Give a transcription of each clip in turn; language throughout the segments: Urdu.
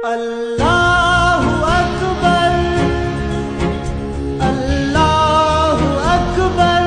اللہ اکبر اللہ اکبر۔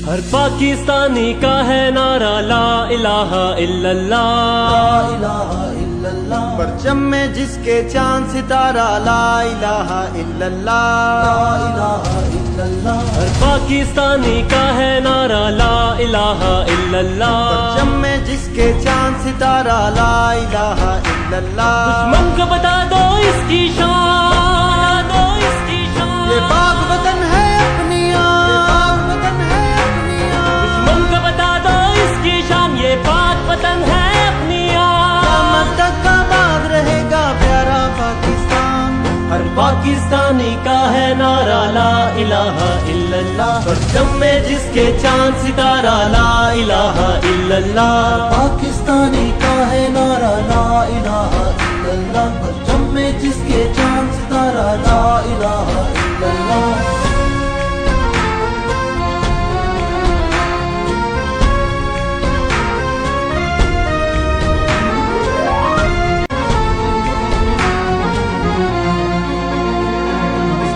ہر پاکستانی کا ہے نعرہ لا الہ الا اللہ، لا الہ الا اللہ۔ پرچم میں جس کے چاند ستارہ لا الہ الا اللہ، لا الہ الا اللہ۔ ہر پاکستانی کا ہے نعرہ لا الہ الا اللہ، پرچم میں جس کے چاند ستارہ لا الہ الا اللہ۔ دشمن کو بتا دو اس کی شان، دو اس کی شان، یہ پاک وطن ہے اپنی آن، یہ پاک وطن ہے اپنی آن۔ دشمن کو بتا دو اس کی شان، یہ پاک وطن ہے اپنی آن۔ قیامت تک آباد رہے گا پیارا پاکستان۔ ہر پاکستانی کا ہے نعرہ لا الہ الا اللہ، پرچم میں جس کے چاند ستارہ لا الہ الا اللہ۔ پاکستانی کا ہے نعرہ لا الہ الا اللہ، پرچم میں جس کے چاند ستارہ لا الہ الا اللہ۔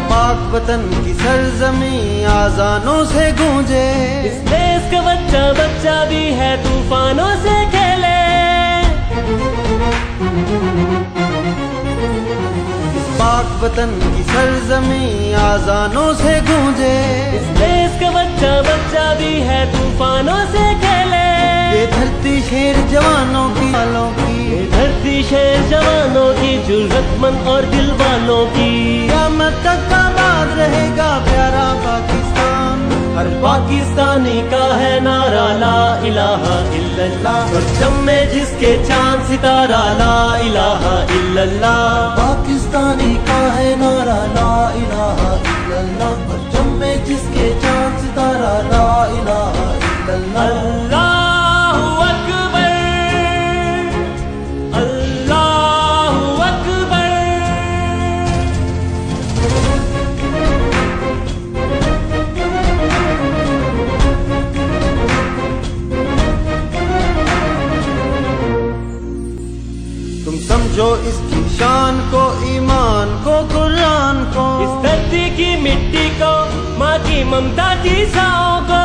پاک وطن کی سرزمین آذانوں سے گونجے، اس دیس کا بچہ بچہ بھی ہے طوفانوں سے کھیلے، پاک وطن کی سرزمین آذانوں سے گونجے، اس دیس کا بچہ بچہ بھی ہے طوفانوں سے کھیلے۔ یہ دھرتی شیر جوانوں کی والوں کی، یہ دھرتی شیر جوانوں کی، جرأت مند اور دل والوں کی۔ قیامت تک آباد رہے گا پیارا پاکستان۔ ہر پاکستانی کا ہے نعرہ لا الہ الا اللہ، پرچم میں جس کے چاند ستارہ لا الہ الا اللہ۔ پاکستانی کا ہے نعرہ لا الہ الا اللہ، پرچم میں جس کے چاند ستارہ لا الہ الا اللہ۔ اللہ اکبر، اللہ اکبر۔ تم سمجھو اس کی شان کو، ایمان کو، قرآن کو، اس دھرتی کی مٹی کو، ماں کی ممتا کی ساؤں کو،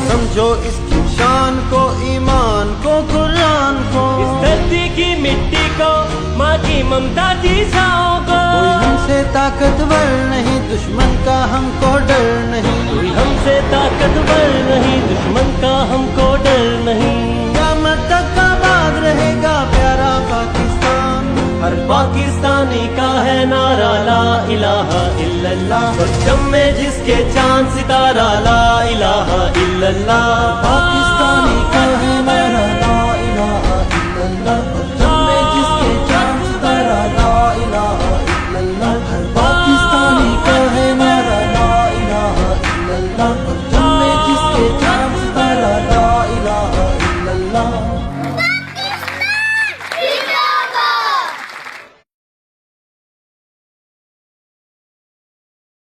سمجھو اس کی شان کو، ایمان کو، قرآن کو۔ اس دھرتی کی مٹی کو، ماں کی ممتا کی ساؤں کو۔ کوئی ہم سے طاقتور نہیں، دشمن کا ہم کو ڈر نہیں، کوئی ہم سے طاقتور نہیں، دشمن کا ہم کو ڈر نہیں۔ قیامت تک آباد رہے گا پیارا پاکستان۔ ہر پاکستانی کا ہے نعرہ لا الہ الا اللہ، پرچم میں جس کے چاند ستارہ لا الہ الا اللہ۔ پاکستانی کا ہے نعرہ لا الہ الا اللہ، پرچم میں جس کے چاند ستارہ لا الہ الا اللہ۔ ہر پاکستانی کا ہے نعرہ لا الہ الا اللہ، پرچم میں جس کے چاند